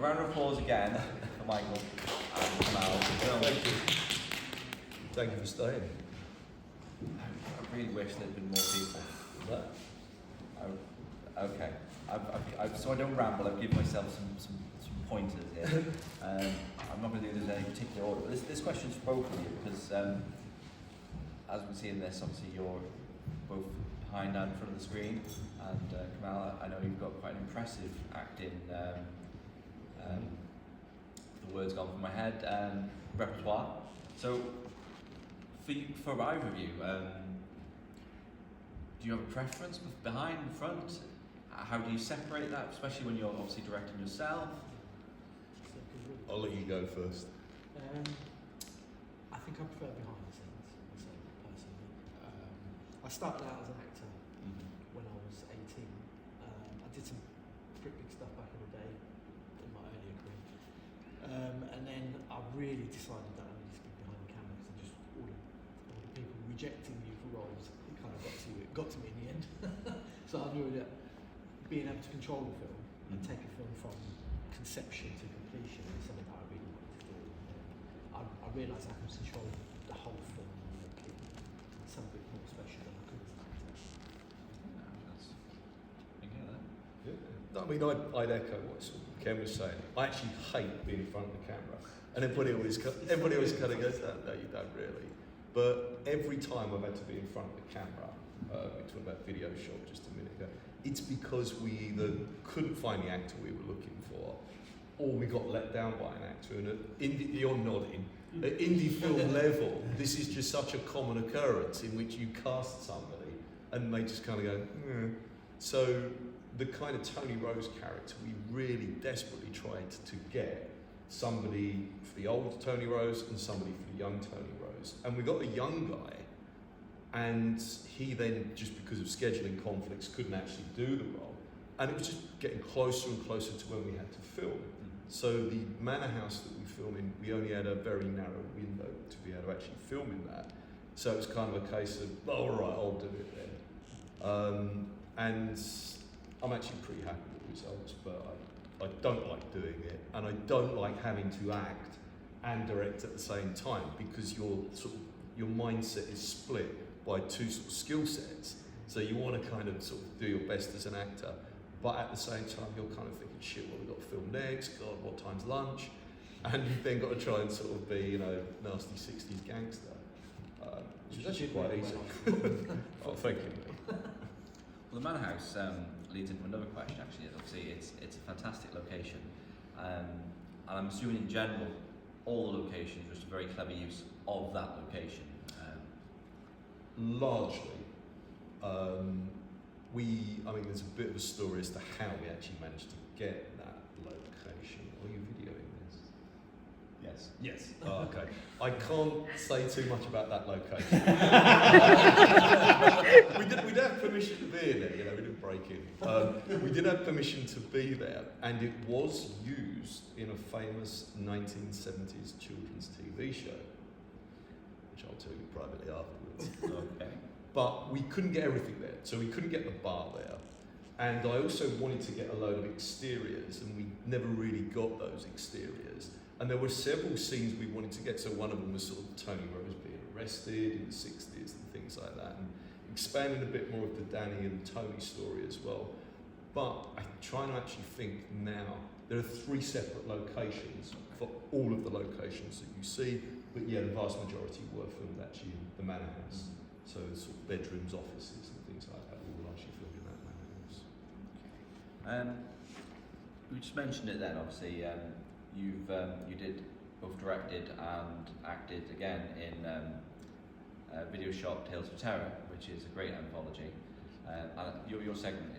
round of applause again for Michael and Kamal. Thank you. Thank you for staying. I really wish there'd been more people. No. Okay. So I don't ramble. I've given myself some pointers here. I'm not going to do this in any particular order. But this question's for both of you because, as we can see in this, obviously you're both behind and in front of the screen. And Kamal, I know you've got quite an impressive acting. The words gone from my head. Repertoire. So, for either of you, do you have a preference behind, front? How do you separate that, especially when you're obviously directing yourself? I'll let you go first. I think I prefer behind the scenes myself, personally. I started out as an actor when I was 18. I did some pretty big stuff back in the day in my earlier career. And then I really decided that I needed to be behind the camera because just all the people rejecting you for roles, it kind of got to me in the end. So I knew that being able to control the film and take a film from conception to completion is something that I really wanted to do. I realised I could control the whole film and make it something more special than I could as an actor. Yeah. I mean, I'd echo what Ken was saying. I actually hate being in front of the camera. And everybody always kind of goes, no, you don't really. But every time I've had to be in front of the camera, we talked about video shop just a minute ago, it's because we either couldn't find the actor we were looking for, or we got let down by an actor. And you're nodding. At indie film level, this is just such a common occurrence in which you cast somebody and they just kind of go, So the kind of Tony Rose character, we really desperately tried to get somebody for the old Tony Rose and somebody for the young Tony Rose. And we got a young guy, and he then, just because of scheduling conflicts, couldn't actually do the role. And it was just getting closer and closer to when we had to film. So the manor house that we filmed in, we only had a very narrow window to be able to actually film in that. So it was kind of a case of, all right, I'll do it then. And I'm actually pretty happy with the results, but I don't like doing it, and I don't like having to act and direct at the same time because your mindset is split by two sort of skill sets. So you want to kind of sort of do your best as an actor, but at the same time you're kind of thinking, shit, what have we got to film next? God, what time's lunch? And you've then got to try and sort of be, nasty 60s gangster, which is actually quite easy. Oh, thank you, mate. Well, the Manor House leads into another question. Actually, obviously it's a fantastic location, and I'm assuming in general all the locations are just a very clever use of that location. Largely, there's a bit of a story as to how we actually managed to get that location. Are you videoing this? Yes. Yes. Oh, okay. I can't say too much about that location. we did have permission to be in it, we didn't break in. We did have permission to be there, and it was used in a famous 1970s children's TV show, which I'll tell you privately afterwards. Okay. But we couldn't get everything there, so we couldn't get the bar there. And I also wanted to get a load of exteriors, and we never really got those exteriors. And there were several scenes we wanted to get, so one of them was sort of Tony Rose being arrested in the 60s and things like that, and expanding a bit more of the Danny and Tony story as well. But I'm trying to actually think now, there are 3 separate locations for all of the locations that you see, but yeah, the vast majority were filmed actually in the manor house. So sort of bedrooms, offices and things like that, all largely filmed in that manor house. We just mentioned it then, obviously, you did both directed and acted again in Video Shop Tales of Terror, which is a great anthology. And your segment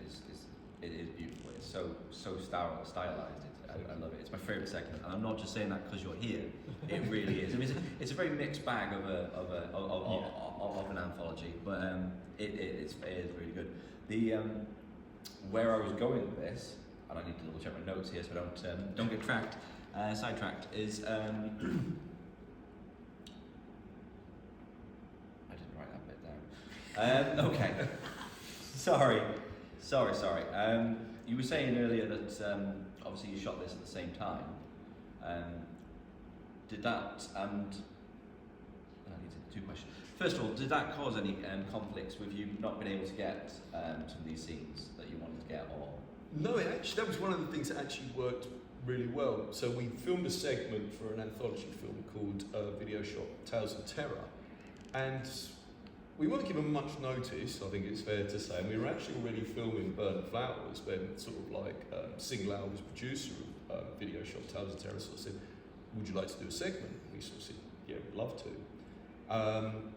is beautiful. It's so stylized. I love it. It's my favourite segment, and I'm not just saying that because you're here. It really is. I mean, it's a very mixed bag of an anthology, but it is really good. The where I was going with this, and I need to double check my notes here so I don't get sidetracked. Is I didn't write that bit down. Okay, sorry. You were saying earlier that obviously you shot this at the same time. Did that and I need two questions. First of all, did that cause any conflicts with you not being able to get some of these scenes that you wanted to get, or? No, that was one of the things that actually worked really well. So we filmed a segment for an anthology film called Video Shop Tales of Terror, and we weren't given much notice, I think it's fair to say, and we were actually already filming Burnt Flowers when sort of like Sing Lau was producer of Video Shop Tales of Terror, sort of said, would you like to do a segment? We sort of said, yeah, we'd love to.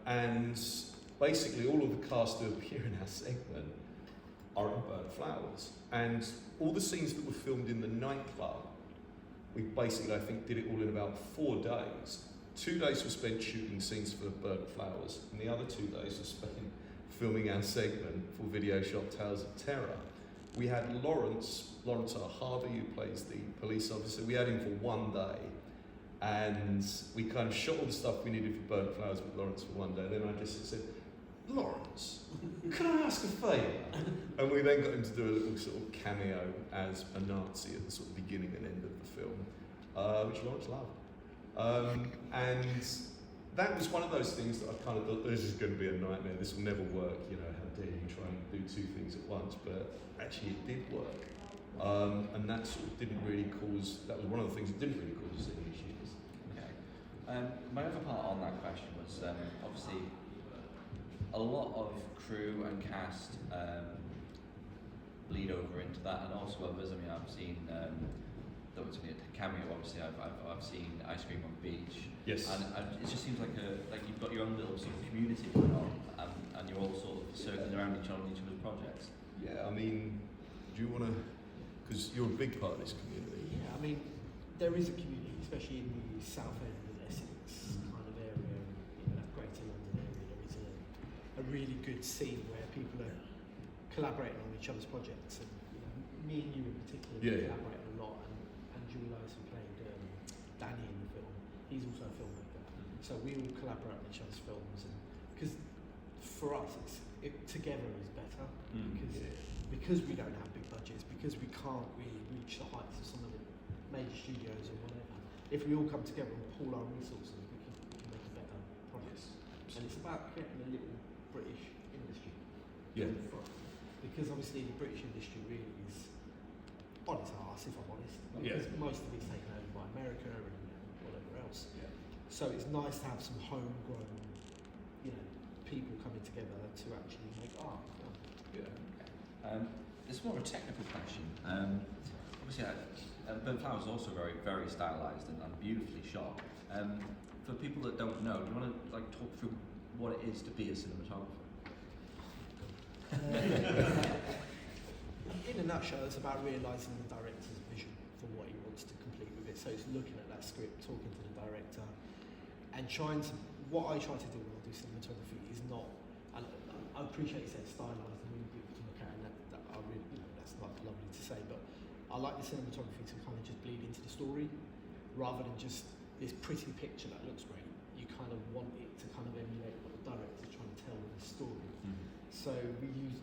And basically all of the cast who appear in our segment are in Burnt Flowers. And all the scenes that were filmed in the nightclub, we basically, I think, did it all in about 4 days. 2 days were spent shooting scenes for Burnt Flowers, and the other 2 days were spent filming our segment for Video Shop Tales of Terror. We had Lawrence R. Harvey, who plays the police officer, we had him for 1 day, and we kind of shot all the stuff we needed for Burnt Flowers with Lawrence for 1 day. Then I just said, Lawrence, can I ask a favour? And we then got him to do a little sort of cameo as a Nazi at the sort of beginning and end of the film, which Lawrence loved. And that was one of those things that I kind of thought, this is going to be a nightmare, this will never work, you know, how dare you try and do 2 things at once, but actually it did work. And that sort of didn't really cause, that was one of the things that didn't really cause us any issues. Okay. My other part on that question was obviously a lot of crew and cast bleed over into that, and also others. I mean, I've seen that was a cameo. Obviously, I've seen Ice Cream on the Beach. Yes. And it just seems like you've got your own little sort of community going on, and you're all sort of circling around each other's projects. Yeah, I mean, do you want to? Because you're a big part of this community. Yeah, I mean, there is a community, especially in the south end of Essex kind of area, you know, that Greater London area. There is a really good scene where people are collaborating on each other's projects, and you know, me and you in particular collaborate a lot. And Julie Lewis, who played Danny in the film, he's also a filmmaker. So we all collaborate on each other's films, and because for us, together is better because we don't have big budgets, because we can't really reach the heights of some of the major studios or whatever. If we all come together and pool our resources, we can make a better product. And it's about creating a little British industry. Yeah. Because obviously the British industry really is on its arse, if I'm honest. Because most of it's taken over by America and whatever else. Yeah. So it's nice to have some homegrown, you know, people coming together to actually make art. Yeah. This is more of a technical question. Obviously, Burnt Flowers is also very, very stylised and beautifully shot. For people that don't know, do you want to like talk through what it is to be a cinematographer? In a nutshell, it's about realising the director's vision for what he wants to complete with it. So it's looking at that script, talking to the director, and trying to. What I try to do when I do cinematography is not. I appreciate it's stylised and really beautiful to look at, and that I really, you know, that's like lovely to say. But I like the cinematography to kind of just bleed into the story, rather than just this pretty picture that looks great. You kind of want it to kind of emulate what the director's trying to tell in the story. Mm-hmm. So we use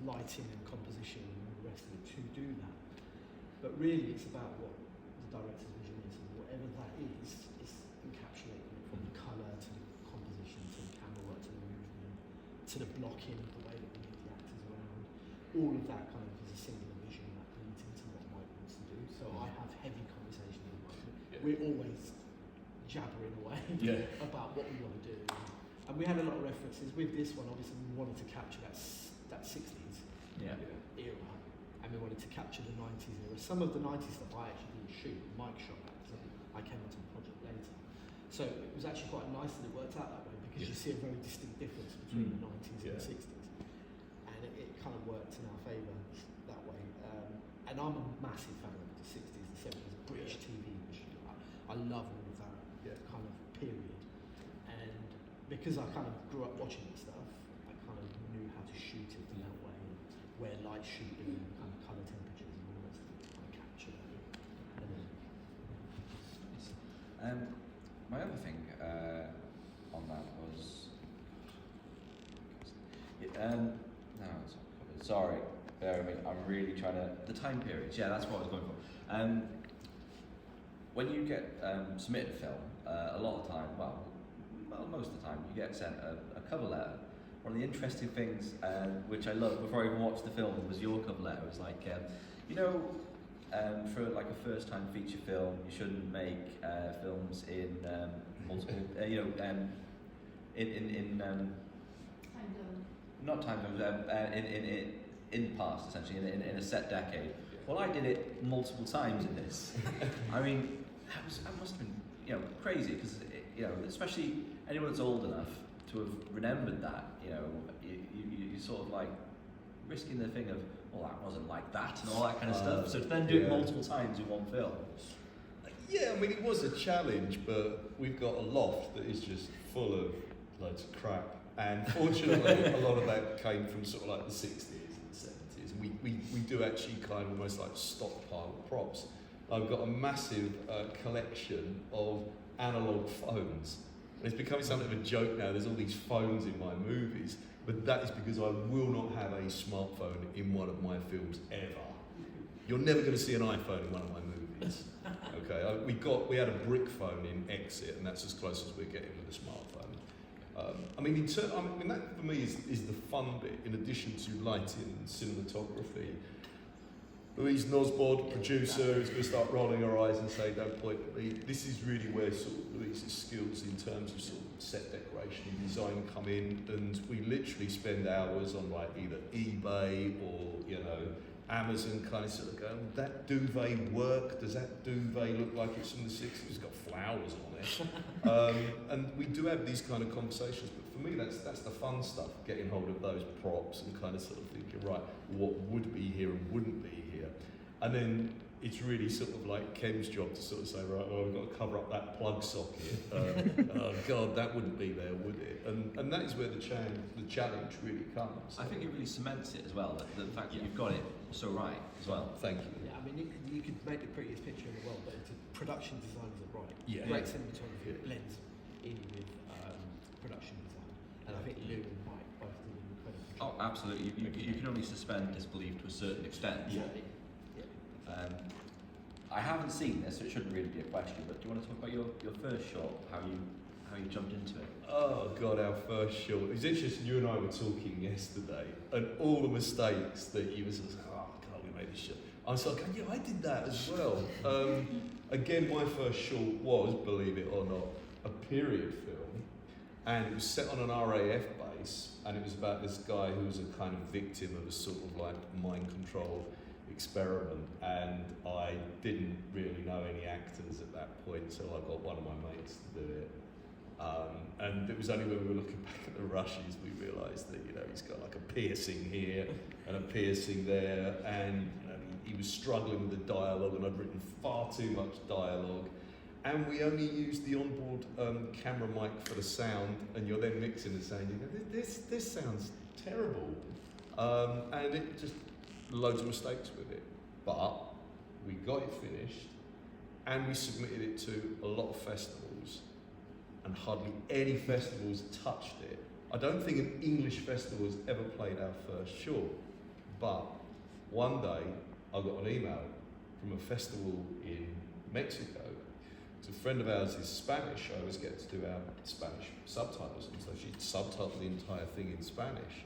lighting and composition and all the rest of it to do that. But really, it's about what the director's vision is, and whatever that is encapsulating it from the colour to the composition to the camera work to the movement to the blocking, the way that we get the actors around. All of that kind of is a singular vision that leads into what Mike wants to do. So I have heavy conversations with Mike. Yeah. We're always jabbering away about what we want to do. And we had a lot of references with this one. Obviously, we wanted to capture that 60s era, and we wanted to capture the 90s era. Some of the 90s stuff I actually didn't shoot. Mike shot that, so I came onto the project later. So it was actually quite nice that it worked out that way, because you see a very distinct difference between the 90s and the 60s, and it kind of worked in our favour that way. And I'm a massive fan of the 60s and 70s British TV industry. I love all of that kind of period, and because I kind of grew up watching this stuff, I kind of knew how to shoot it in that way, and where light should be, and kind of colour temperatures and all that stuff to kind of capture that. My other thing on that was, no, it's not covered. Sorry, bear with me. I'm really trying to the time periods. Yeah, that's what I was going for. When you get submitted a film, a lot of the time, well, most of the time, you get sent a cover letter. One of the interesting things, which I loved before I even watched the film, was your cover letter. It was like, for like a first-time feature film, you shouldn't make films in multiple, not time zones, in the past, essentially, in a set decade. Well, I did it multiple times in this. I mean, that must have been, crazy, because, especially anyone that's old enough to have remembered that, you sort of like risking the thing of, well, that wasn't like that, and all that kind of stuff. So to then do it multiple times in one film. Yeah, I mean, it was a challenge, but we've got a loft that is just full of loads of crap. And fortunately, a lot of that came from sort of like the 60s and 70s. And we do actually kind of almost like stockpile props. I've got a massive collection of analog phones. And it's becoming something of a joke now. There's all these phones in my movies, but that is because I will not have a smartphone in one of my films ever. You're never going to see an iPhone in one of my movies. Okay, we had a brick phone in Exit, and that's as close as we're getting with a smartphone. That for me is the fun bit. In addition to lighting and cinematography, Louise Nosbod, producer, is going to start rolling her eyes and say, "Don't point at me." This is really where sort of Louise's skills in terms of sort of set decoration and design come in, and we literally spend hours on like either eBay or Amazon, kind of sort of going, that duvet work? Does that duvet look like it's from the 60s? It's got flowers on it. And we do have these kind of conversations, but for me that's the fun stuff, getting hold of those props and kind of sort of thinking, right, what would be here and wouldn't be here? And then it's really sort of like Ken's job to sort of say, right, well, we've got to cover up that plug socket. Oh God, that wouldn't be there, would it? And that is where the challenge really comes. I think it really cements it as well, the fact that you've got it so right as well. Thank you. Yeah, I mean, you could make the prettiest picture in the world, but it's production design is right. Yeah. Great cinematography blends in with production design, and I think Lou and Mike both did an incredible job. Oh, absolutely. You can only suspend disbelief to a certain extent. Yeah. I haven't seen this, so it shouldn't really be a question, but do you want to talk about your first shot, how you jumped into it? Oh God, our first shot. It was interesting, you and I were talking yesterday, and all the mistakes that you were sort of saying, oh God, we made this shot. I was like, yeah, I did that as well. Again, my first short was, believe it or not, a period film, and it was set on an RAF base, and it was about this guy who was a kind of victim of a sort of like mind control experiment, and I didn't really know any actors at that point, so I got one of my mates to do it. And it was only when we were looking back at the rushes we realised that he's got like a piercing here and a piercing there, and he was struggling with the dialogue, and I'd written far too much dialogue, and we only used the onboard camera mic for the sound, and you're then mixing the sound. You go, this sounds terrible, and it just loads of mistakes with it, but we got it finished, and we submitted it to a lot of festivals, and hardly any festivals touched it. I don't think an English festival has ever played our first short, but one day I got an email from a festival in Mexico. It's a friend of ours is Spanish. I always get to do our Spanish subtitles, and so she subtitled the entire thing in Spanish.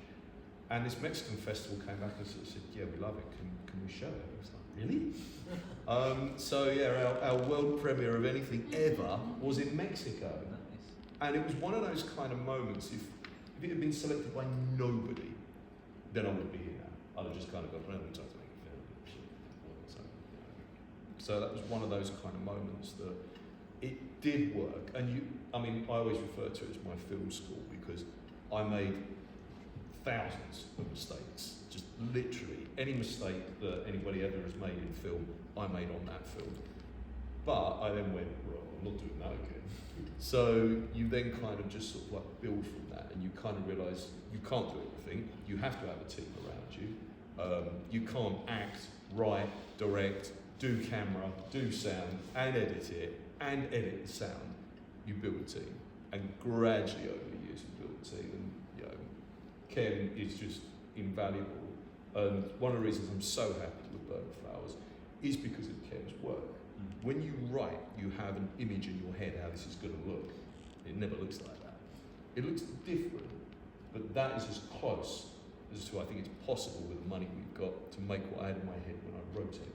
And this Mexican festival came back and sort of said, yeah, we love it, can we show it? I was like, really? So yeah, our world premiere of anything ever was in Mexico. And it was one of those kind of moments, if it had been selected by nobody, then I wouldn't be here now. I'd have just kind of gone, well, we're trying to make a film. So that was one of those kind of moments that it did work. And I always refer to it as my film school, because I made thousands of mistakes, just literally any mistake that anybody ever has made in film, I made on that film. But I then went, well, I'm not doing that again. So you then kind of just sort of like build from that, and you kind of realise you can't do everything. You have to have a team around you. You can't act, write, direct, do camera, do sound, and edit it, and edit the sound. You build a team, and gradually over the years you build a team. And Ken is just invaluable, and one of the reasons I'm so happy with Burnt Flowers is because of Kem's work. When you write, you have an image in your head how this is going to look. It never looks like that. It looks different, but that is as close as to I think it's possible with the money we've got to make what I had in my head when I wrote it.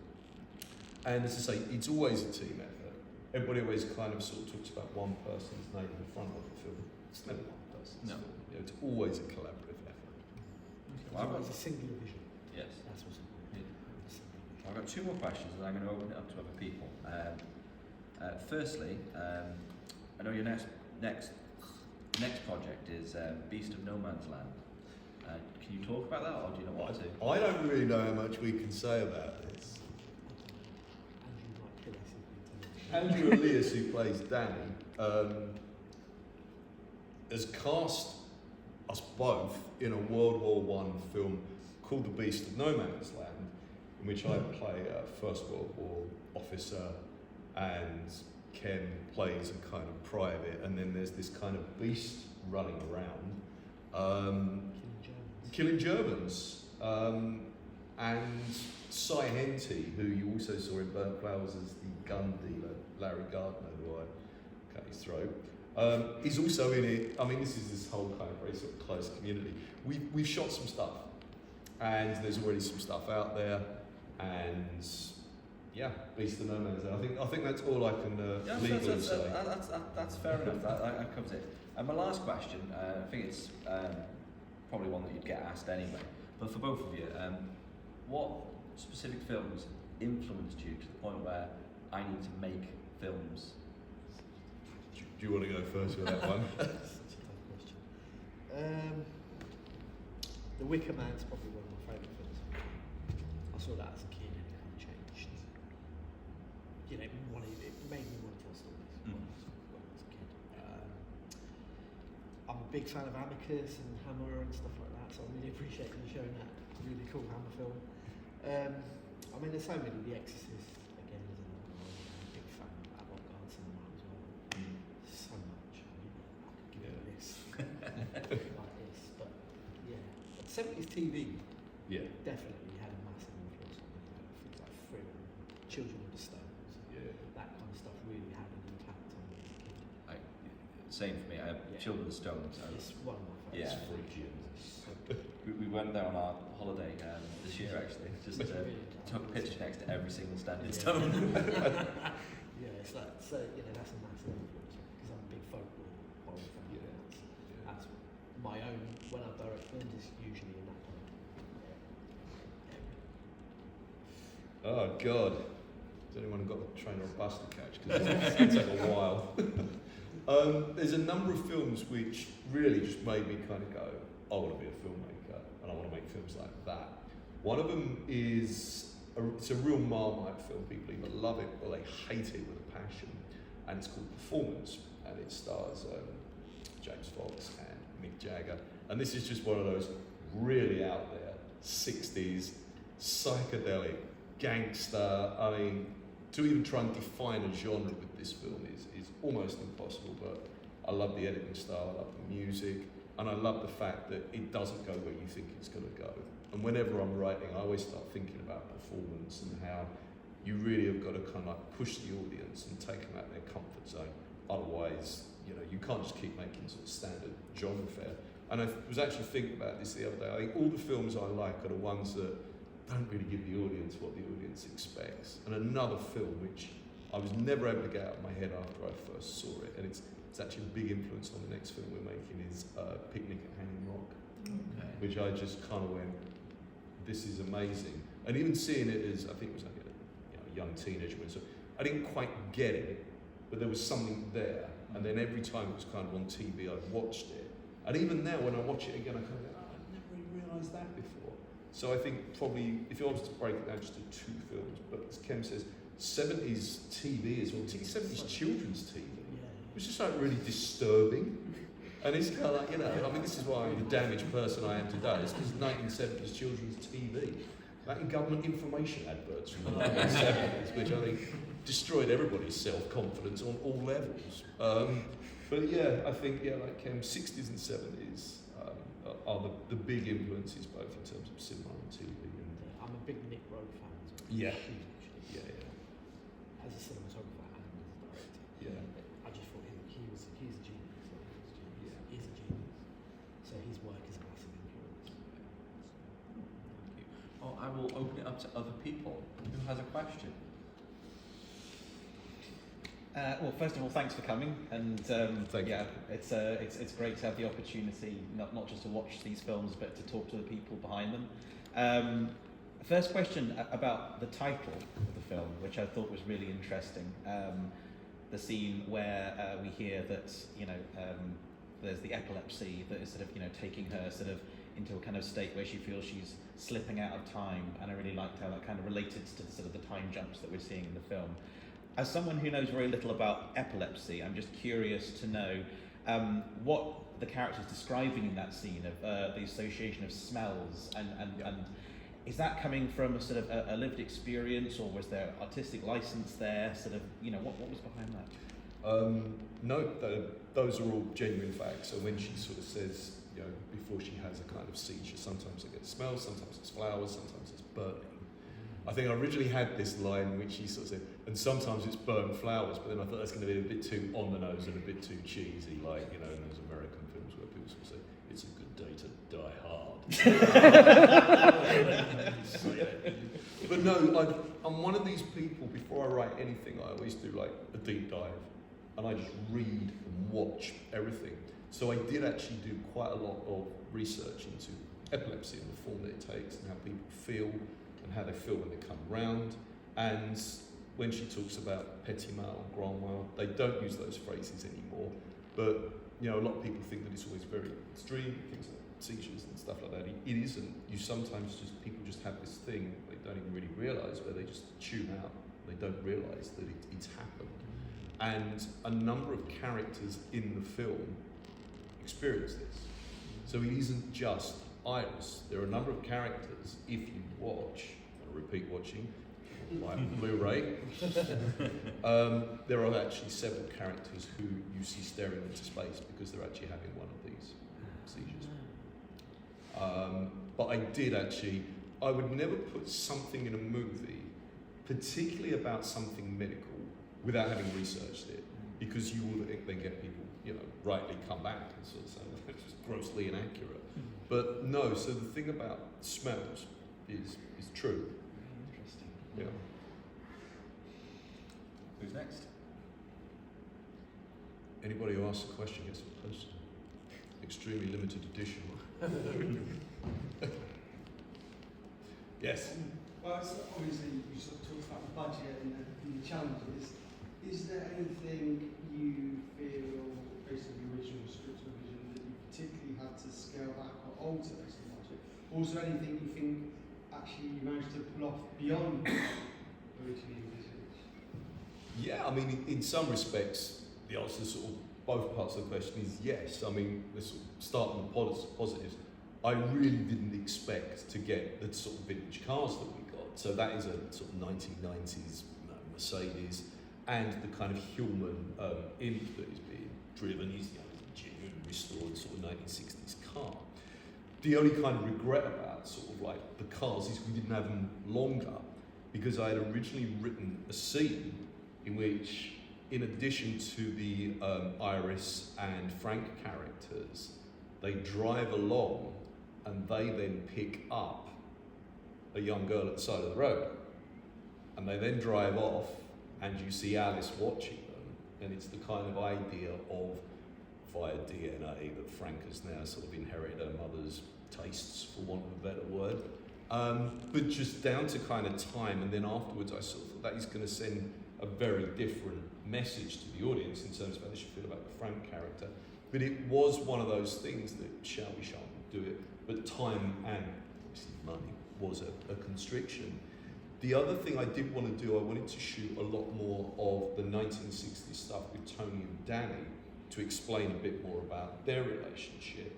And as I say, it's always a team effort. Everybody always kind of sort of talks about one person's name in the front of the film. It's never one person's film. You know, it's always a collaborative effort. It's always a singular vision. Yes. That's what's important. I've got two more questions and I'm going to open it up to other people. Firstly, I know your next project is Beast of No Man's Land. Can you talk about that, or do you know what to do? I don't really know how much we can say about this. Andrew Elias, who plays Danny, has cast us both in a World War I film called The Beast of No Man's Land, in which I play a First World War officer and Ken plays a kind of private, and then there's this kind of beast running around killing Germans. And Cy Henty, who you also saw in Burnt Flowers as the gun dealer, Larry Gardner, who I cut his throat, he's also in it. I mean, this is this whole kind of very sort of close community. We've shot some stuff, and there's already some stuff out there, and yeah, Beast of No Man's Land. I think that's all I can legally say. That's fair enough. That covers it. And my last question, I think it's probably one that you'd get asked anyway, but for both of you, what specific films influenced you to the point where I need to make films? Do you want to go first with that one? Such a tough question. The Wicker Man's probably one of my favourite films. I saw that as a kid and it kind of changed. You know, it made me want to tell stories when I was a kid. I'm a big fan of Amicus and Hammer and stuff like that, so I really appreciate you showing that really cool Hammer film. I mean, there's so many. The Exorcist, again, is another one. I'm a big fan of avant-garde cinema as well. So much. I mean, I could give you a list like this, but yeah. 70s TV definitely had a massive influence on me. Things like Thriller, Children of the Stones, that kind of stuff really had an impact on me as a kid. Same for me. Children of the Stones. It's one of my favourites. Yeah. Freaky. We went there on our holiday this year actually. Just took a picture next to every single standing stone. Yeah, it's like, so, you know, that's a massive influence because I'm a big folklore horror fan. That's my own, when I direct films, is usually in that kind of area. Oh God! Has anyone got a train or a bus to catch? Because it's going to take a while. There's a number of films which really just made me kind of go, I want to be a filmmaker and I want to make films like that. One of them is, it's a real Marmite film. People either love it or they hate it with a passion. And it's called Performance. And it stars James Fox and Mick Jagger. And this is just one of those really out there, 60s, psychedelic, gangster. I mean, to even try and define a genre with this film is almost impossible, but I love the editing style, I love the music, and I love the fact that it doesn't go where you think it's going to go. And whenever I'm writing, I always start thinking about performance and how you really have got to kind of like push the audience and take them out of their comfort zone. Otherwise, you know, you can't just keep making sort of standard genre fare. And I was actually thinking about this the other day. I think all the films I like are the ones that don't really give the audience what the audience expects. And another film which I was never able to get out of my head after I first saw it, and it's actually a big influence on the next film we're making, is Picnic at Hanging Rock, which I just kind of went, this is amazing. And even seeing it as, I think it was like a young teenager, so I didn't quite get it, but there was something there. And then every time it was kind of on TV, I watched it. And even now, when I watch it again, I kind of go, oh, I've never really realised that before. So I think probably, if you wanted to break it down just to two films, but as Kem says, 70s TV as well, 70s children's TV, which is like really disturbing. And it's kind of like, you know, I mean, this is why I'm the damaged person I am today. It's because 1970s children's TV, like in government information adverts from the 1970s, which I think destroyed everybody's self-confidence on all levels. But yeah, I think, like 60s and 70s are the big influences, both in terms of cinema and TV. I'm a big Nick Rowe fan as well. Yeah. Yeah, as a cinematographer and as a director. yeah. I just thought he's a genius. Yeah. He's a genius. So his work is a massive influence. Thank you. Well, I will open it up to other people. Who has a question? Well, first of all, thanks for coming, and Thank you. yeah, it's great to have the opportunity not just to watch these films, but to talk to the people behind them. First question about the title of the film, which I thought was really interesting. The scene where we hear that there's the epilepsy that is sort of taking her sort of into a kind of state where she feels she's slipping out of time, and I really liked how that kind of related to the sort of the time jumps that we're seeing in the film. As someone who knows very little about epilepsy, I'm just curious to know what the character's describing in that scene of the association of smells, and is that coming from a sort of a lived experience, or was there artistic license there? Sort of, what was behind that? No, those are all genuine facts. So when she sort of says, before she has a kind of seizure, sometimes I get smells, sometimes it's flowers, sometimes it's burning. I think I originally had this line which she sort of said, and sometimes it's burnt flowers, but then I thought that's going to be a bit too on the nose and a bit too cheesy, like, in those American films where people sort of say, it's a good day to die hard. But no, I'm one of these people, before I write anything, I always do like a deep dive, and I just read and watch everything. So I did actually do quite a lot of research into epilepsy and the form that it takes and how people feel, and how they feel when they come round. And when she talks about petit mal and grand mal, they don't use those phrases anymore. But a lot of people think that it's always very extreme, things like seizures and stuff like that. It isn't. You sometimes people just have this thing they don't even really realise, where they just tune out. They don't realise that it's happened. And a number of characters in the film experience this. So it isn't just Iris. There are a number of characters, if you watch, and repeat watching, like Blu-ray, there are actually several characters who you see staring into space because they're actually having one of these seizures. But I would never put something in a movie, particularly about something medical, without having researched it, because you will then get people, rightly come back and sort of say, well, it's just grossly inaccurate. But no, so the thing about smells is true. Interesting. Yeah. Who's next? Anybody who asks a question gets a poster. Extremely limited edition. Yes. Well, so obviously you sort of talked about the budget and the challenges. Is there anything you feel, based on the original script revision, that you particularly had to scale back or alter based on the budget? Also, anything you think actually you managed to pull off beyond originally envisaged? Yeah, I mean, in some respects, the answer to sort of both parts of the question is yes. I mean, let's start with the positives. I really didn't expect to get the sort of vintage cars that we got. So that is a sort of 1990s Mercedes, and the kind of Hillman imp that is being driven is a genuine restored sort of 1960s car. The only kind of regret about sort of like the cars is we didn't have them longer, because I had originally written a scene in which, in addition to the Iris and Frank characters, they drive along and they then pick up a young girl at the side of the road. And they then drive off, and you see Alice watching them, and it's the kind of idea of, via DNA, that Frank has now sort of inherited her mother's tastes, for want of a better word. But just down to kind of time, and then afterwards I sort of thought that is going to send a very different message to the audience in terms of how they should feel about the Frank character. But it was one of those things that, shall we do it, but time and obviously money was a constriction. The other thing I did want to do, I wanted to shoot a lot more of the 1960s stuff with Tony and Danny to explain a bit more about their relationship.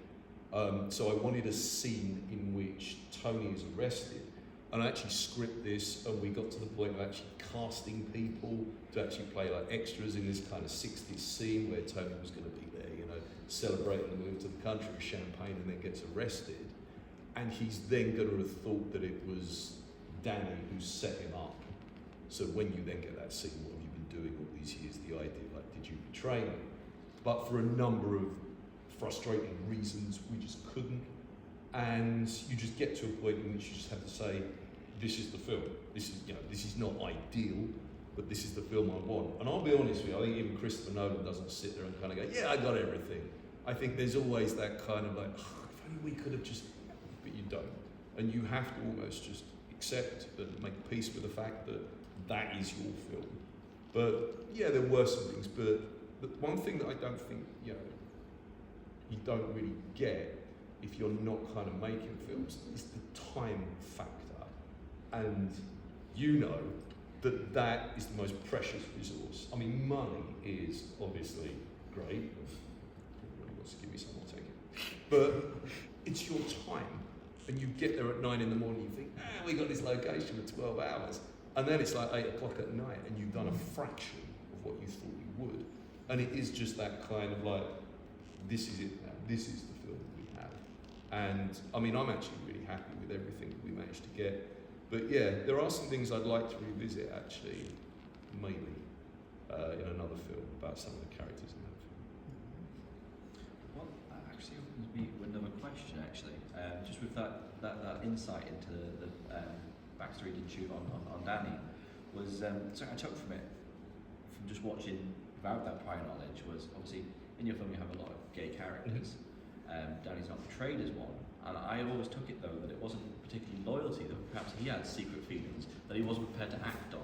So I wanted a scene in which Tony is arrested, and I actually script this, and we got to the point of actually casting people to actually play like extras in this kind of 60s scene where Tony was going to be there, celebrating the move to the country with champagne, and then gets arrested. And he's then going to have thought that it was Danny who set him up So when you then get that scene, what have you been doing all these years? The idea, like, did you betray me? But for a number of frustrating reasons, we just couldn't. And you just get to a point in which you just have to say, this is the film. This is not ideal, but this is the film I want. And I'll be honest with you, I think even Christopher Nolan doesn't sit there and kind of go, yeah, I got everything. I think there's always that kind of like, oh, if only we could have just, but you don't. And you have to almost just accept and make peace with the fact that that is your film. But yeah, there were some things, but the one thing that I don't think, you don't really get if you're not kind of making films is the time factor. And you know that that is the most precious resource. I mean, money is obviously great. Everybody wants to give me some, I'll take it. But it's your time. And you get there at 9 in the morning, you think, we got this location for 12 hours. And then it's like 8 o'clock at night and you've done a fraction of what you thought you would. And it is just that kind of like, this is it now. This is the film we have. And I mean, I'm actually really happy with everything that we managed to get. But yeah, there are some things I'd like to revisit actually, maybe, in another film about some of the characters in that film. Well, that actually opens me with another question actually, just with that insight into the backstory didn't shoot on Danny, was something I took from it, from just watching without that prior knowledge, was obviously in your film you have a lot of gay characters. Danny's not portrayed as one, and I always took it though that it wasn't particularly loyalty, that perhaps he had secret feelings that he wasn't prepared to act on.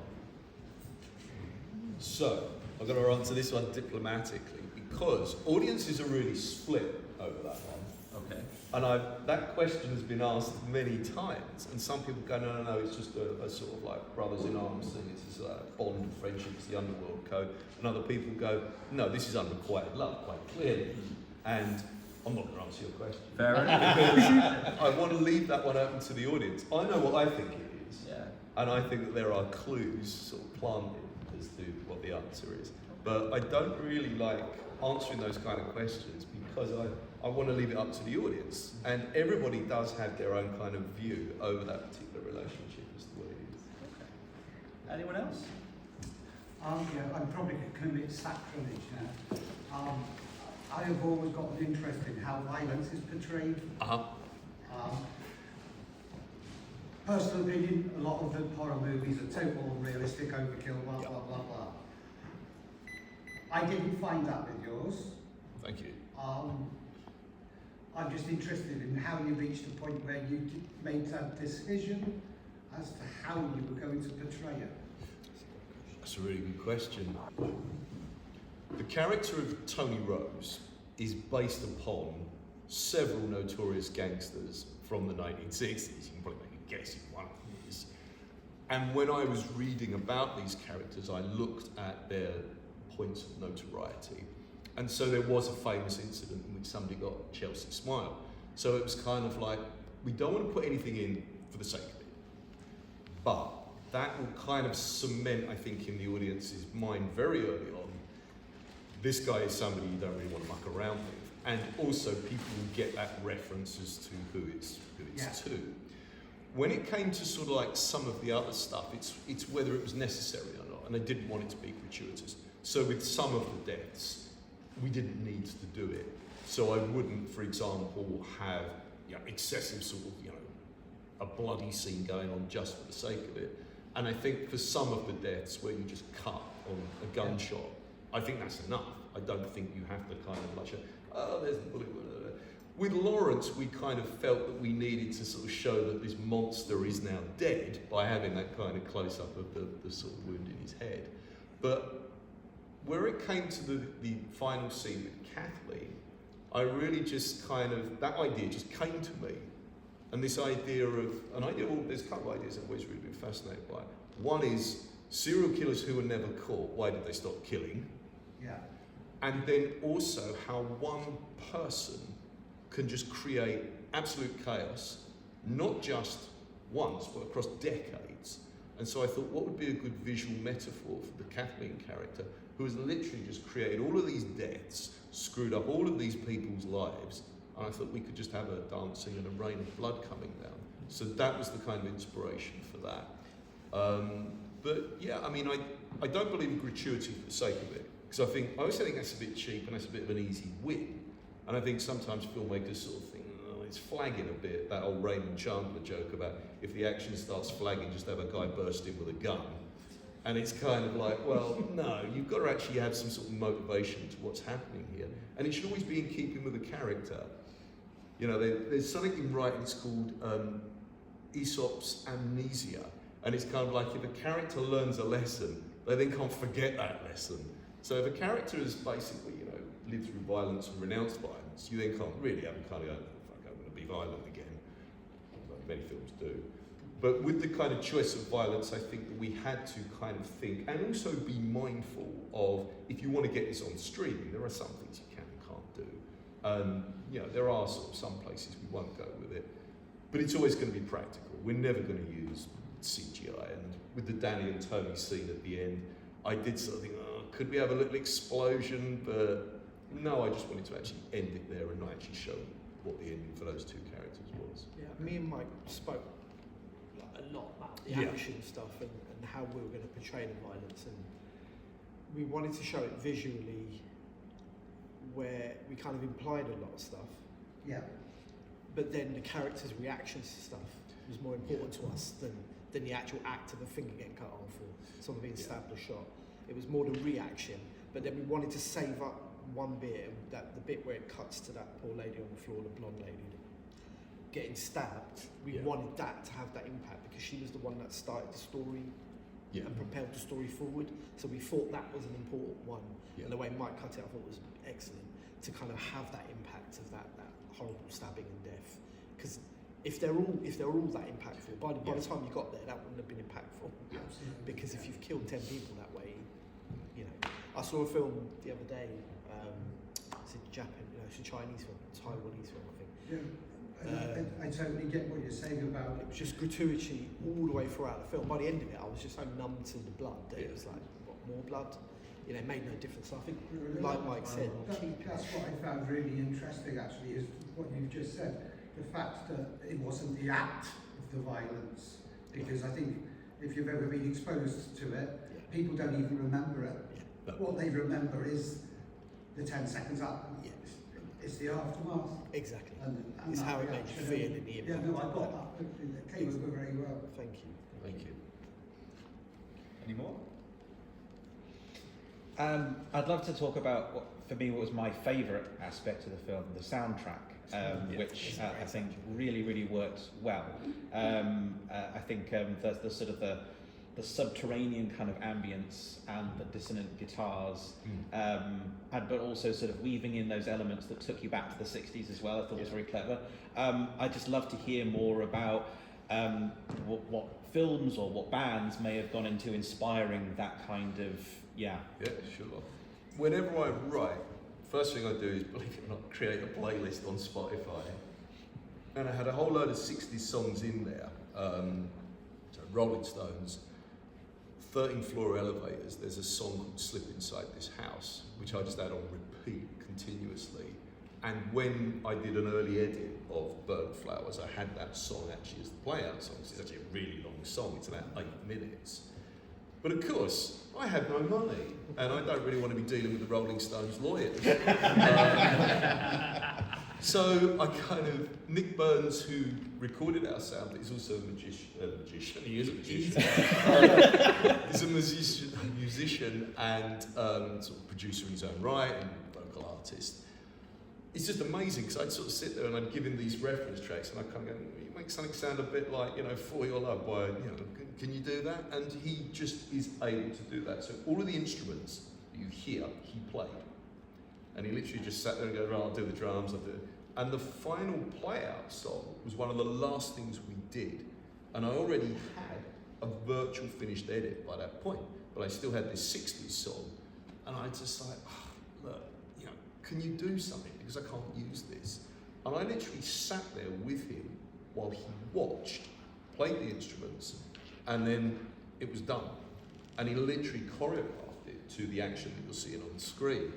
So, I've got to answer this one diplomatically, because audiences are really split over that one. Okay. And that question has been asked many times, and some people go, no, it's just a sort of like brothers in arms thing, it's a bond of friendship, it's the underworld code. And other people go, no, this is unrequited love, quite clearly. And I'm not going to answer your question. Fair enough. I want to leave that one open to the audience. I know what I think it is. Yeah. And I think that there are clues sort of planted as to what the answer is. But I don't really like answering those kind of questions because I want to leave it up to the audience. And everybody does have their own kind of view over that particular relationship as to what it is. Okay. Anyone else? Yeah, I'm probably going to commit sacrilege now. I have always got an interest in how violence is portrayed. Personal opinion, a lot of the horror movies are total unrealistic overkill, blah, blah, blah, blah. I didn't find that with yours. Thank you. I'm just interested in how you reached a point where you made that decision as to how you were going to portray it. That's a really good question. The character of Tony Rose is based upon several notorious gangsters from the 1960s. You can probably make a guess at one of them is. And when I was reading about these characters, I looked at their points of notoriety. And so there was a famous incident in which somebody got Chelsea Smile. So it was kind of like, we don't want to put anything in for the sake of it. But that will kind of cement, I think, in the audience's mind very early on, this guy is somebody you don't really want to muck around with. And also people will get that reference as to who it's to. When it came to sort of like some of the other stuff, it's whether it was necessary or not, and I didn't want it to be gratuitous. So with some of the deaths, we didn't need to do it. So I wouldn't, for example, have excessive sort of, a bloody scene going on just for the sake of it. And I think for some of the deaths where you just cut on a gunshot, I think that's enough. I don't think you have to kind of like, there's the bullet. With Lawrence, we kind of felt that we needed to sort of show that this monster is now dead by having that kind of close-up of the sort of wound in his head. But where it came to the final scene with Kathleen, I really just kind of, that idea just came to me. And this idea of, there's a couple of ideas I've always really been fascinated by. One is serial killers who were never caught, why did they stop killing? Yeah. And then also how one person can just create absolute chaos, not just once, but across decades. And so I thought, what would be a good visual metaphor for the Kathleen character, who has literally just created all of these deaths, screwed up all of these people's lives, and I thought we could just have her dancing and a rain of blood coming down. So that was the kind of inspiration for that. But yeah, I mean, I don't believe in gratuity for the sake of it, because I always think that's a bit cheap and that's a bit of an easy win. And I think sometimes filmmakers sort of think, oh, it's flagging a bit, that old Raymond Chandler joke about if the action starts flagging, just have a guy burst in with a gun. And it's kind of like, well, no, you've got to actually have some sort of motivation to what's happening here. And it should always be in keeping with the character. You know, there's something in writing, it's called Aesop's amnesia. And it's kind of like if a character learns a lesson, they then can't forget that lesson. So if a character has basically, you know, lived through violence and renounced violence, you then can't really have them kind of go, fuck, I'm going to be violent again. Like many films do. But with the kind of choice of violence, I think that we had to kind of think and also be mindful of, if you want to get this on streaming, there are some things you can and can't do. You know, there are sort of some places we won't go with it. But it's always going to be practical. We're never going to use CGI. And with the Danny and Tony scene at the end, I did sort of think, oh, could we have a little explosion? But no, I just wanted to actually end it there and not actually show what the ending for those two characters was. Yeah, me and Mike spoke a lot about the action stuff and how we were going to portray the violence, and we wanted to show it visually where we kind of implied a lot of stuff, but then the characters' reactions to stuff was more important to us than the actual act of a finger getting cut off or someone being stabbed or shot. It was more the reaction, but then we wanted to save up one bit, that the bit where it cuts to that poor lady on the floor, the blonde lady getting stabbed. We wanted that to have that impact because she was the one that started the story and propelled the story forward. So we thought that was an important one. And the way Mike cut it, I thought was excellent, to kind of have that impact of that horrible stabbing and death. Because if they're all that impactful, by the time you got there, that wouldn't have been impactful. Absolutely. Because if you've killed 10 people that way, you know. I saw a film the other day. It's a Japanese, it's a Chinese film, Taiwanese film, I think. I totally get what you're saying about It was just gratuity all the way throughout the film. By the end of it, I was just so numb to the blood that it was like, what, more blood? You know, it made no difference. So I think, like Mike said, that's what I found really interesting actually, is what you've just said. The fact that it wasn't the act of the violence. Because I think if you've ever been exposed to it, people don't even remember it. What they remember is the 10 seconds up. It's the aftermath. Exactly. And it's how it made you feel in the impact. Yeah, no, I got that. It came over very well. Thank you. Thank you. Any more? I'd love to talk about what was my favourite aspect of the film, the soundtrack, which I think really worked well. I think the sort of the subterranean kind of ambience and the dissonant guitars, but also sort of weaving in those elements that took you back to the 60s as well, I thought was very clever. I'd just love to hear more about what films or what bands may have gone into inspiring that kind of, Yeah, sure. Whenever I write, first thing I do is, believe it or not, create a playlist on Spotify. And I had a whole load of 60s songs in there. So Rolling Stones, 13th Floor Elevators, there's a song called Slip Inside This House, which I just had on repeat continuously. And when I did an early edit of Burnt Flowers, I had that song actually as the play-out song. It's actually a really long song, it's about 8 minutes. But of course, I had no money, and I don't really want to be dealing with the Rolling Stones lawyers. So I kind of, Nick Burns, who recorded our sound, but he's also a magician, he is a magician. He's a musician and sort of producer in his own right and vocal artist. It's just amazing because I'd sort of sit there and I'd give him these reference tracks and I'd kind of go, you make something sound a bit like, For Your Love by, can you do that? And he just is able to do that. So all of the instruments that you hear, he played. And he literally just sat there and go, right, I'll do the drums, I'll do it. And the final play-out song was one of the last things we did. And I already had a virtual finished edit by that point, but I still had this 60s song. And I just like, look, can you do something? Because I can't use this. And I literally sat there with him while he watched, played the instruments, and then it was done. And he literally choreographed it to the action that you're seeing on the screen.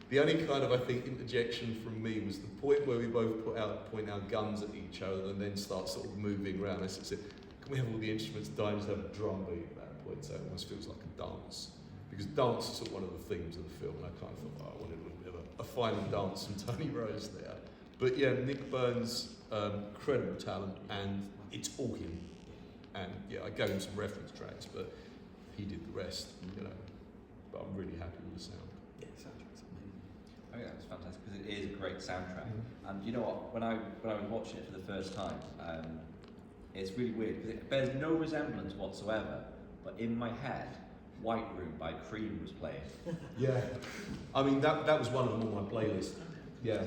The only kind of, I think, interjection from me was the point where we both point our guns at each other and then start sort of moving around. I said, can we have all the instruments die and just have a drum beat at that points out, it almost feels like a dance. Because dance is sort of one of the themes of the film, and I kind of thought, I wanted a little bit of a final dance from Tony Rose there. But yeah, Nick Burns, incredible talent, and it's all him. And yeah, I gave him some reference tracks, but he did the rest, you know. But I'm really happy with the sound. Yeah, the soundtrack's amazing. Oh yeah, it's fantastic because it is a great soundtrack. And you know what? When I was watching it for the first time, it's really weird because it bears no resemblance whatsoever. But in my head, White Room by Cream was playing. Yeah, I mean that was one of them on my playlist. Yeah,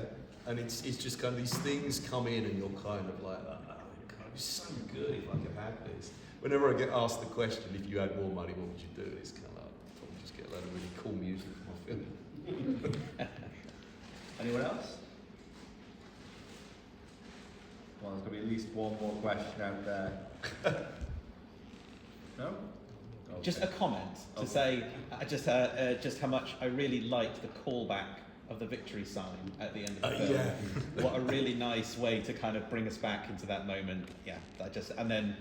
and it's just kind of these things come in and you're kind of like, oh, God, it's so good if I could have this. Whenever I get asked the question, if you had more money, what would you do? It's kind of like, I'd probably just get a load of really cool music for my film. Anyone else? Well, there's going to be at least one more question out there. No? Okay. Just a comment to say just how much I really liked the callback of the victory sign at the end of the film. Yeah. What a really nice way to kind of bring us back into that moment. Yeah, and then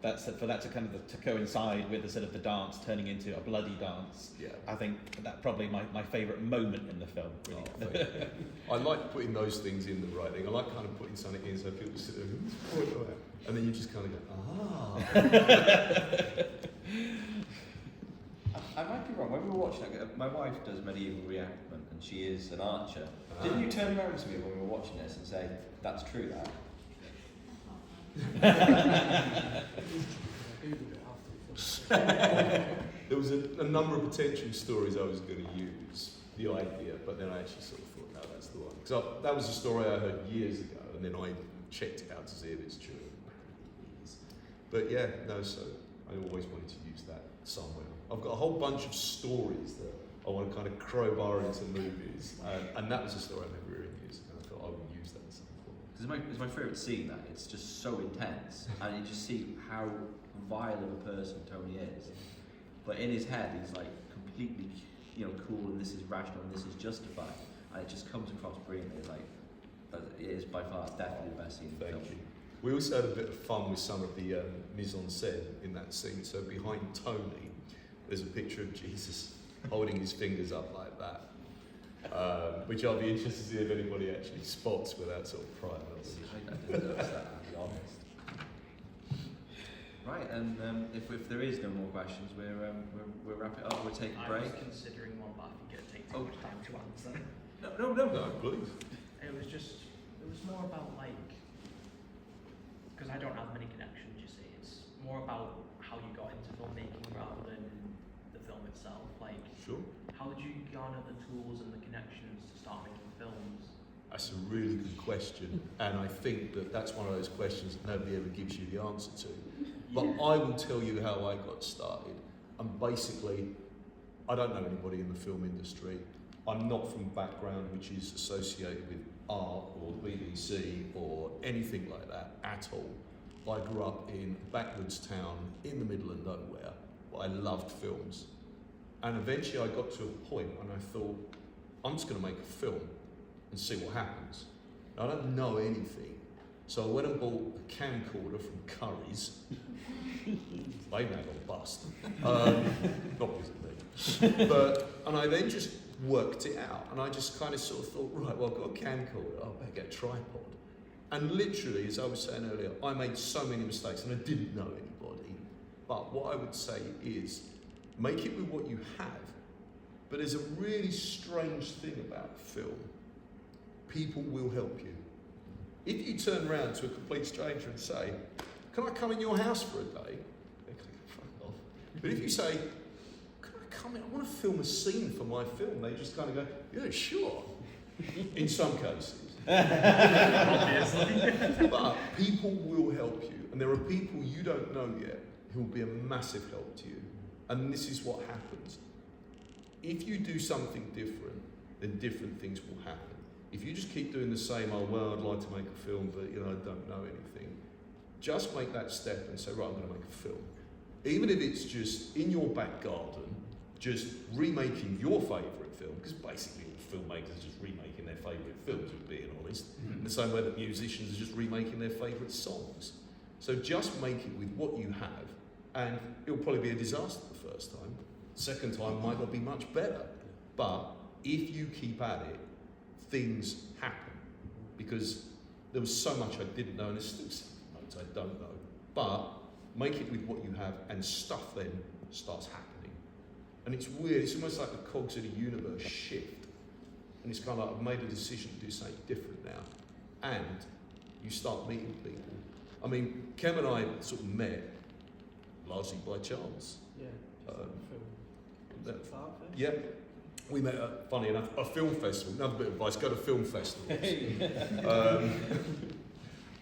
that's for that to kind of to coincide with the sort of the dance turning into a bloody dance. Yeah. I think that probably my favourite moment in the film. Really. Oh, thank you. I like putting those things in the writing. I like kind of putting something in so people sit there and then you just kind of go, ah. I might be wrong. When we were watching it, my wife does medieval reenactment and she is an archer. Didn't you turn around to me when we were watching this and say, that's true, that? There was a number of potential stories I was going to use, the idea, but then I actually sort of thought, no, that's the one. Because that was a story I heard years ago, and then I checked it out to see if it's true. But yeah, no, so I always wanted to use that somewhere. I've got a whole bunch of stories that I want to kind of crowbar into movies, and that was a story I never really used, and I thought I would use that at some point. It's my favourite scene, that. It's just so intense, and you just see how vile of a person Tony is. But in his head, he's like completely, cool, and this is rational, and this is justified, and it just comes across brilliantly. Like, it is by far definitely the best scene in the film. Thank you. We also had a bit of fun with some of the mise en scène in that scene. So behind Tony, there's a picture of Jesus holding his fingers up like that, which I'll be interested to see if anybody actually spots without sort of prying up. I didn't notice that, I'll be honest. Right, and if there is no more questions, we'll wrap it up. We'll take a break. I was considering one, but I think it'd take too much time to answer. No, please. It was more about because I don't have many connections, you see. It's more about how you got into filmmaking rather than the film itself. Sure. How did you garner the tools and the connections to start making films? That's a really good question, and I think that's one of those questions that nobody ever gives you the answer to. But I will tell you how I got started. And basically, I don't know anybody in the film industry. I'm not from a background which is associated with art or BBC or anything like that at all. I grew up in a backwoods town in the middle of nowhere, but I loved films. And eventually I got to a point and I thought, I'm just going to make a film and see what happens. I don't know anything. So I went and bought a camcorder from Curry's. They now got bust. Not visibly. And I then just worked it out. And I just kind of sort of thought, right, well, I've got a camcorder. I better get a tripod. And literally, as I was saying earlier, I made so many mistakes and I didn't know anybody. But what I would say is, make it with what you have. But there's a really strange thing about film. People will help you. If you turn around to a complete stranger and say, can I come in your house for a day? They click fuck off. But if you say, can I come in? I want to film a scene for my film. They just kind of go, yeah, sure. In some cases. Obviously. But people will help you. And there are people you don't know yet who will be a massive help to you. And this is what happens. If you do something different, then different things will happen. If you just keep doing the same, oh, well, I'd like to make a film, but I don't know anything. Just make that step and say, right, I'm going to make a film. Even if it's just in your back garden, just remaking your favourite film, because basically all filmmakers are just remaking their favourite films, if we're being honest, in the same way that musicians are just remaking their favourite songs. So just make it with what you have, And it'll probably be a disaster the first time. Second time might not be much better. But if you keep at it, things happen. Because there was so much I didn't know, and there's still some loads I don't know. But make it with what you have, and stuff then starts happening. And it's weird, it's almost like the cogs of the universe shift. And it's kind of like, I've made a decision to do something different now. And you start meeting people. I mean, Kem and I sort of met largely by chance. Yeah. Um, Film. Art film. Yeah, we met at, funny enough, a film festival. Another bit of advice, go to film festivals.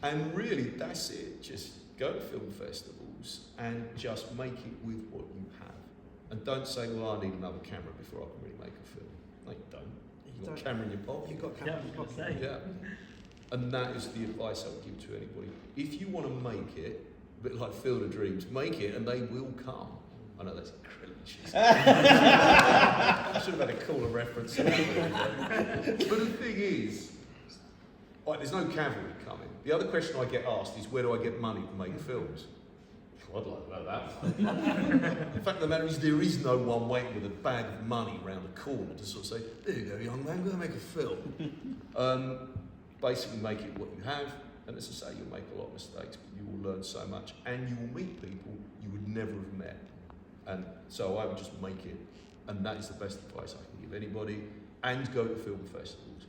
And really, that's it. Just go to film festivals and just make it with what you have. And don't say, well, I need another camera before I can really make a film. No, you don't. You've got a camera in your pocket. You've got camera in your pocket. Yeah. And that is the advice I would give to anybody. If you want to make it, a bit like Field of Dreams, make it and they will come. I know that's incredibly cheesy. I should have had a cooler reference. But the thing is, like, there's no cavalry coming. The other question I get asked is, where do I get money to make films? I'd like to know that. The fact of the matter is, there is no one waiting with a bag of money around the corner to sort of say, there you go, young man, go make a film. Basically make it what you have, and as I say, you'll make a lot of mistakes, but you will learn so much, and you will meet people you would never have met. And so I would just make it, and that is the best advice I can give anybody. And go to film festivals,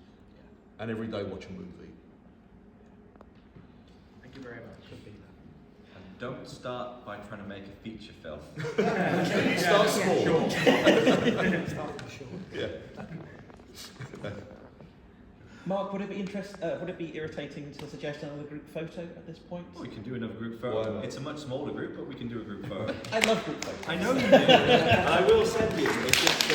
and every day watch a movie. Thank you very much. Could be that. And don't start by trying to make a feature film. Start small. Start with short. Yeah. Mark, would it be irritating to suggest another group photo at this point? We can do another group Why photo. not? It's a much smaller group, but we can do a group photo. I love group photos. I know you do. I will send you. It's just